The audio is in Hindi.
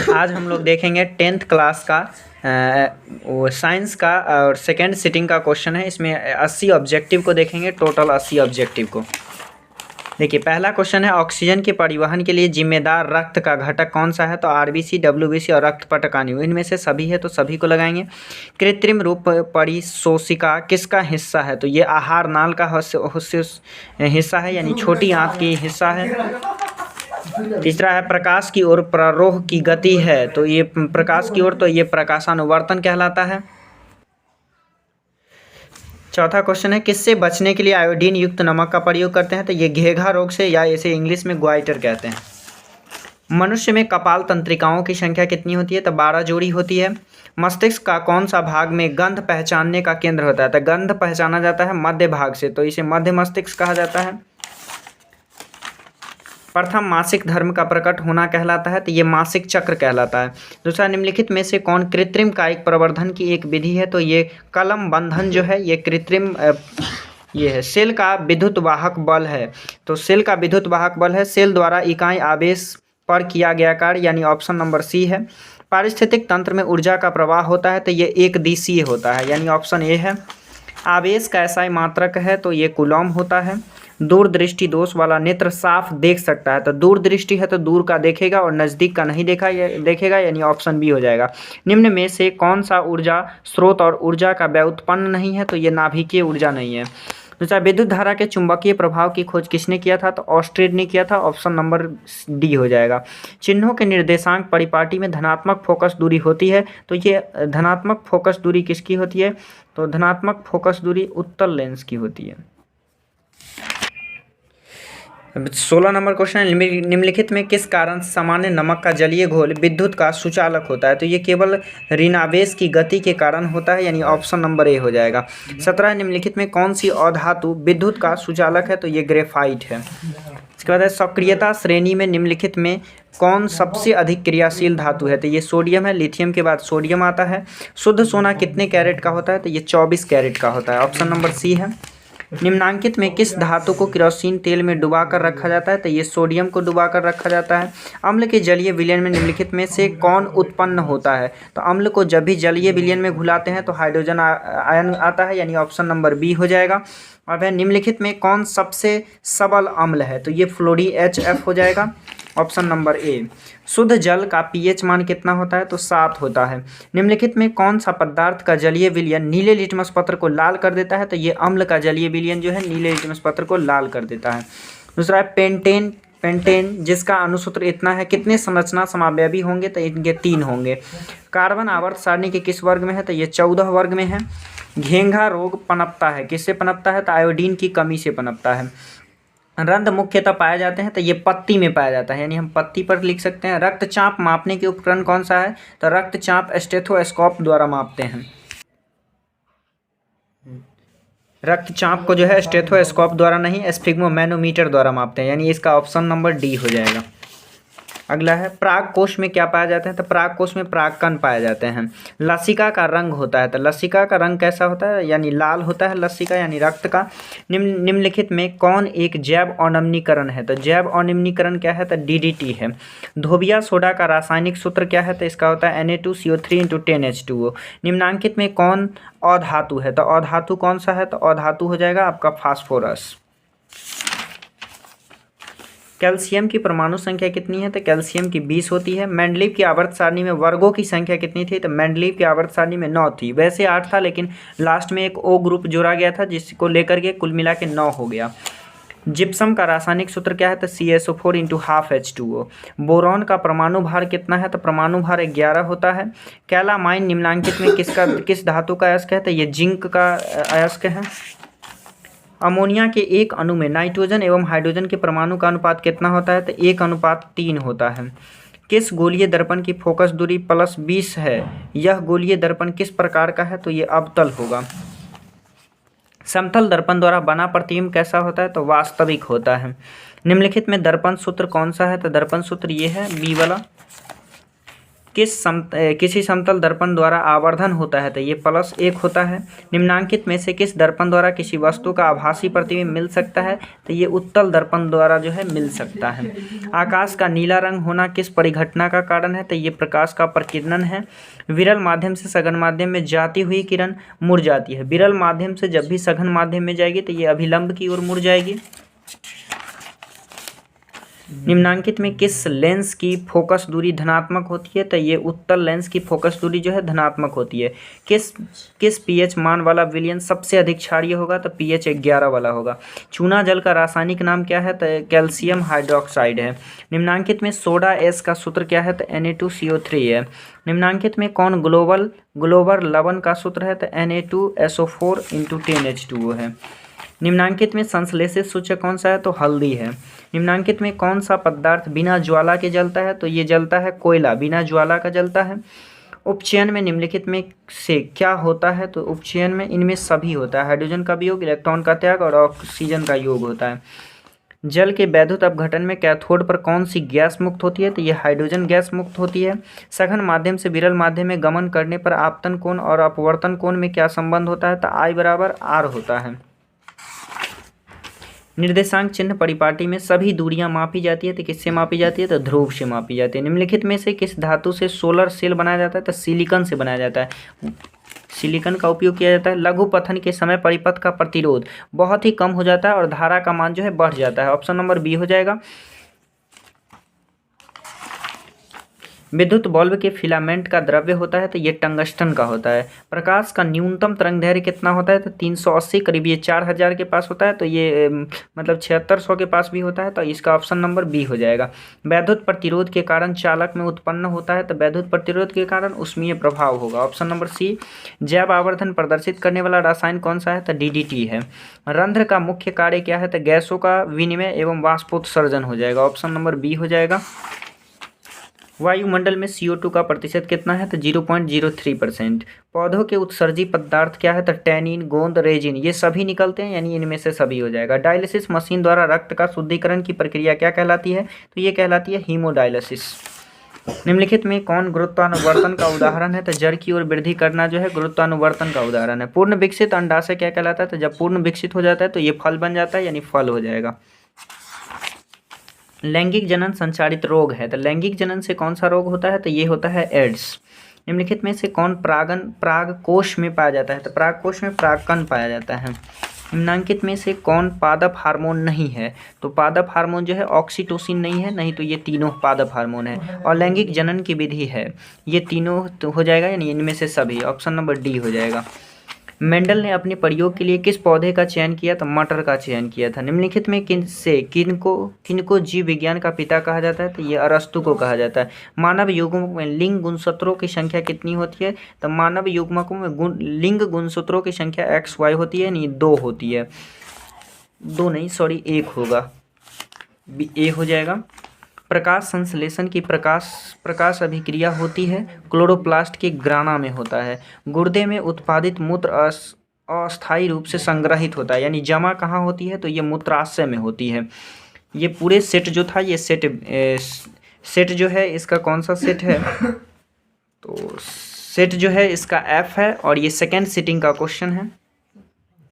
आज हम लोग देखेंगे 10th क्लास का वो साइंस का और सेकेंड सिटिंग का क्वेश्चन है। इसमें 80 ऑब्जेक्टिव को देखेंगे, टोटल 80 ऑब्जेक्टिव को। देखिए पहला क्वेश्चन है, ऑक्सीजन के परिवहन के लिए जिम्मेदार रक्त का घटक कौन सा है? तो आरबीसी, डब्ल्यूबीसी और रक्त पटकानी, इनमें से सभी है तो सभी को लगाएंगे। कृत्रिम रूप परिशोषिका किसका हिस्सा है? तो ये आहार नाल का हिस्सा है, यानी छोटी आंत की हिस्सा है। तीसरा है, प्रकाश की ओर प्ररोह की गति है, तो ये प्रकाश की ओर, तो ये प्रकाशानुवर्तन कहलाता है। चौथा क्वेश्चन है, किससे बचने के लिए आयोडीन युक्त नमक का प्रयोग करते हैं? तो ये घेघा रोग से, या इसे इंग्लिश में ग्वाइटर कहते हैं। मनुष्य में कपाल तंत्रिकाओं की संख्या कितनी होती है? तो 12 जोड़ी होती है। मस्तिष्क का कौन सा भाग में गंध पहचानने का केंद्र होता है? तो गंध पहचाना जाता है मध्य भाग से, तो इसे मध्य मस्तिष्क कहा जाता है। प्रथम मासिक धर्म का प्रकट होना कहलाता है, तो ये मासिक चक्र कहलाता है। दूसरा, निम्नलिखित में से कौन कृत्रिम कायिक प्रवर्धन की एक विधि है? तो ये कलम बंधन जो है ये कृत्रिम ये है। सेल का विद्युत वाहक बल है, तो सेल का विद्युत वाहक बल है सेल द्वारा इकाई आवेश पर किया गया कार्य, यानी ऑप्शन नंबर सी है। पारिस्थितिक तंत्र में ऊर्जा का प्रवाह होता है, तो ये एक दिशीय होता है, यानी ऑप्शन ए है। आवेश का एसआई मात्रक है, तो ये कूलॉम होता है। दूरदृष्टि दोष वाला नेत्र साफ देख सकता है, तो दूरदृष्टि है तो दूर का देखेगा और नज़दीक का नहीं देखेगा, यानी ऑप्शन बी हो जाएगा। निम्न में से कौन सा ऊर्जा स्रोत और ऊर्जा का व्युत्पन्न नहीं है? तो ये नाभिकीय ऊर्जा नहीं है। दूसरा, विद्युत धारा के चुंबकीय प्रभाव की खोज किसने किया था? तो ऑस्ट्रेड ने किया था, ऑप्शन नंबर डी हो जाएगा। चिन्हों के निर्देशांक परिपाटी में धनात्मक फोकस दूरी होती है, तो ये धनात्मक फोकस दूरी किसकी होती है? तो धनात्मक फोकस दूरी उत्तल लेंस की होती है। 16 नंबर क्वेश्चन है, निम्नलिखित में किस कारण सामान्य नमक का जलीय घोल विद्युत का सुचालक होता है? तो ये केवल ऋणावेश की गति के कारण होता है, यानी ऑप्शन नंबर ए हो जाएगा। 17, निम्नलिखित में कौन सी अधातु विद्युत का सुचालक है? तो ये ग्रेफाइट है। इसके बाद है, सक्रियता श्रेणी में निम्नलिखित में कौन सबसे अधिक क्रियाशील धातु है? तो ये सोडियम है, लिथियम के बाद सोडियम आता है। शुद्ध सोना कितने कैरेट का होता है? तो ये 24 कैरेट का होता है, ऑप्शन नंबर सी है। निम्नांकित में किस धातु को केरोसिन तेल में डुबाकर रखा जाता है? तो ये सोडियम को डुबाकर रखा जाता है। अम्ल के जलीय विलयन में निम्नलिखित में से कौन उत्पन्न होता है? तो अम्ल को जब भी जलीय विलयन में घुलाते हैं तो हाइड्रोजन आयन आता है, यानी ऑप्शन नंबर बी हो जाएगा। अब है, निम्नलिखित में कौन सबसे सबल अम्ल है? तो ये FlODHF हो जाएगा, ऑप्शन नंबर ए। शुद्ध जल का पीएच मान कितना होता है? तो 7 होता है। निम्नलिखित में कौन सा पदार्थ का जलीय विलयन नीले लिटमस पत्र को लाल कर देता है? तो ये अम्ल का जलीय विलयन जो है नीले लिटमस पत्र को लाल कर देता है। दूसरा है, पेंटेन जिसका अणुसूत्र इतना है, कितने संरचना समावयवी होंगे? तो इनके 3 होंगे। कार्बन आवर्त सारणी के किस वर्ग में है? तो ये 14 वर्ग में है। घेंघा रोग पनपता है, किससे पनपता है? तो आयोडीन की कमी से पनपता है। रंध्र मुख्यतः पाए जाते हैं, तो ये पत्ती में पाया जाता है, यानी हम पत्ती पर लिख सकते हैं। रक्तचाप मापने के उपकरण कौन सा है? तो रक्तचाप स्टेथोस्कोप द्वारा मापते हैं। रक्तचाप को जो है स्टेथोस्कोप द्वारा नहीं, स्फिग्मोमैनोमीटर द्वारा मापते हैं, यानी इसका ऑप्शन नंबर डी हो जाएगा। अगला है, प्राग कोश में क्या पाया जाता है? तो प्राग कोश में प्राग कण पाए जाते हैं। लसिका का रंग होता है, तो लसिका का रंग कैसा होता है? यानी लाल होता है लसिका, यानी रक्त का। निम्नलिखित में कौन एक जैव अनिम्नीकरण है? तो जैव अनिम्नीकरण क्या है? तो DDT है। धोबिया सोडा का रासायनिक सूत्र क्या है? तो इसका होता है Na2CO3 × 10H2O। निम्नांकित में कौन अधातु है? तो अधातु कौन सा है? तो अधातु हो जाएगा आपका फास्फोरस। कैल्शियम की परमाणु संख्या कितनी है? तो कैल्शियम की 20 होती है। मेंडलीव की आवर्त सारणी में वर्गों की संख्या कितनी थी? तो मेंडलीव की आवर्त सारणी में 9 थी, वैसे 8 था, लेकिन लास्ट में एक O ग्रुप जोड़ा गया था जिसको लेकर के कुल मिला के 9 हो गया। जिप्सम का रासायनिक सूत्र क्या है? तो CaSO4 × 12H2O। बोरॉन का परमाणु भार कितना है? तो परमाणु भार 11 होता है। कैलामाइन निम्नांकित में किस धातु का अयस्क है? तो ये जिंक का अयस्क है। अमोनिया के एक अणु में नाइट्रोजन एवं हाइड्रोजन के परमाणु का अनुपात कितना होता है? तो 1:3 होता है। किस गोलीय दर्पण की फोकस दूरी +20 है? यह गोलीय दर्पण किस प्रकार का है? तो ये अवतल होगा। समतल दर्पण द्वारा बना प्रतिबिंब कैसा होता है? तो वास्तविक होता है। निम्नलिखित में दर्पण सूत्र कौन सा है? तो दर्पण सूत्र ये है, बी वाला। किसी समतल दर्पण द्वारा आवर्धन होता है तो ये +1 होता है। निम्नांकित में से किस दर्पण द्वारा किसी वस्तु का आभासी प्रतिबिंब मिल सकता है तो ये उत्तल दर्पण द्वारा जो है मिल सकता है। आकाश का नीला रंग होना किस परिघटना का कारण है तो ये प्रकाश का प्रकीर्णन है। विरल माध्यम से सघन माध्यम में जाती हुई किरण मुड़ जाती है। विरल माध्यम से जब भी सघन माध्यम में जाएगी तो ये अभिलंब की ओर मुड़ जाएगी। निम्नांकित में किस लेंस की फोकस दूरी धनात्मक होती है तो ये उत्तल लेंस की फोकस दूरी जो है धनात्मक होती है। किस पीएच मान वाला विलयन सबसे अधिक क्षारीय होगा तो पीएच 11 वाला होगा। चूना जल का रासायनिक नाम क्या है तो कैल्शियम हाइड्रोक्साइड है। निम्नांकित में सोडा एस का सूत्र क्या है तो Na2CO3 है। निम्नांकित में कौन ग्लोबल लवण का सूत्र है तो Na2SO4 × 10H2O है। निम्नांकित में संश्लेषित सूचक कौन सा है तो हल्दी है। निम्नांकित में कौन सा पदार्थ बिना ज्वाला के जलता है तो ये जलता है कोयला, बिना ज्वाला का जलता है। उपचयन में निम्नलिखित में से क्या होता है तो उपचयन में इनमें सभी होता है। हाइड्रोजन का वियोग, इलेक्ट्रॉन का त्याग और ऑक्सीजन का योग होता है। जल के वैद्युत अपघटन में कैथोड पर कौन सी गैस मुक्त होती है तो ये हाइड्रोजन गैस मुक्त होती है। सघन माध्यम से विरल माध्यम में गमन करने पर आपतन कोण और अपवर्तन कोण में क्या संबंध होता है तो I = R होता है। निर्देशांक चिन्ह परिपाटी में सभी दूरियां मापी जाती है तो किससे मापी जाती है तो ध्रुव से मापी जाती है। निम्नलिखित में से किस धातु से सोलर सेल बनाया जाता है तो सिलिकॉन से बनाया जाता है। सिलिकॉन का उपयोग किया जाता है। लघु पथन के समय परिपथ का प्रतिरोध बहुत ही कम हो जाता है और धारा का मान जो है बढ़ जाता है। ऑप्शन नंबर बी हो जाएगा। विद्युत बल्ब के फिलामेंट का द्रव्य होता है तो ये टंगस्टन का होता है। प्रकाश का न्यूनतम तरंगदैर्घ्य कितना होता है तो 380, करीब ये 4000 के पास होता है तो ये मतलब 7600 के पास भी होता है तो इसका ऑप्शन नंबर बी हो जाएगा। वैद्युत प्रतिरोध के कारण चालक में उत्पन्न होता है तो वैद्युत प्रतिरोध के कारण ऊष्मीय प्रभाव होगा। Option number C. जैव आवर्धन प्रदर्शित करने वाला रसायन कौन सा है तो DDT है। रंध्र का मुख्य कार्य क्या है तो गैसों का विनिमय एवं वाष्पोत्सर्जन हो जाएगा। ऑप्शन नंबर बी हो जाएगा। वायुमंडल में CO2 का प्रतिशत कितना है तो 0.03%। पौधों के उत्सर्जी पदार्थ क्या है तो टैनिन, गोंद, रेजिन, ये सभी निकलते हैं यानी इनमें से सभी हो जाएगा। डायलिसिस मशीन द्वारा रक्त का शुद्धिकरण की प्रक्रिया क्या कहलाती है तो ये कहलाती है हीमोडायलिसिस। निम्नलिखित में कौन गुरुत्वानुवर्तन का उदाहरण है तो जड़ की ओर वृद्धि करना जो है गुरुत्वानुवर्तन का उदाहरण है। पूर्ण विकसित अंडाशय क्या कहलाता है तो जब पूर्ण विकसित हो जाता है तो ये फल बन जाता है यानी फल हो जाएगा। लैंगिक जनन संचारित रोग है तो लैंगिक जनन से कौन सा रोग होता है तो ये होता है एड्स। निम्नलिखित में से कौन पराग कोश में पाया जाता है तो पराग कोश में परागकण पाया जाता है। निम्नांकित में से कौन पादप हार्मोन नहीं है तो पादप हार्मोन जो है ऑक्सीटोसिन नहीं है, नहीं तो ये तीनों पादप हार्मोन है। और लैंगिक जनन की विधि है ये तीनों तो हो जाएगा यानी इनमें से सभी। ऑप्शन नंबर डी हो जाएगा। मेंडल ने अपने प्रयोग के लिए किस पौधे का चयन किया तो मटर का चयन किया था। निम्नलिखित में किनको जीव विज्ञान का पिता कहा जाता है तो ये अरस्तु को कहा जाता है। मानव युग्मक में लिंग गुणसूत्रों की संख्या कितनी होती है तो मानव युग्मकों में लिंग गुणसूत्रों की संख्या XY होती है, नहीं 2 होती है। 2 नहीं, सॉरी 1 होगा, ए हो जाएगा। प्रकाश संश्लेषण की प्रकाश अभिक्रिया होती है क्लोरोप्लास्ट के ग्राना में होता है। गुर्दे में उत्पादित मूत्र अस्थायी रूप से संग्रहित होता है यानी जमा कहाँ होती है तो ये मूत्राशय में होती है। ये पूरे सेट जो था ये सेट जो है इसका कौन सा सेट है तो सेट जो है इसका F है और ये सेकेंड सिटिंग का क्वेश्चन है।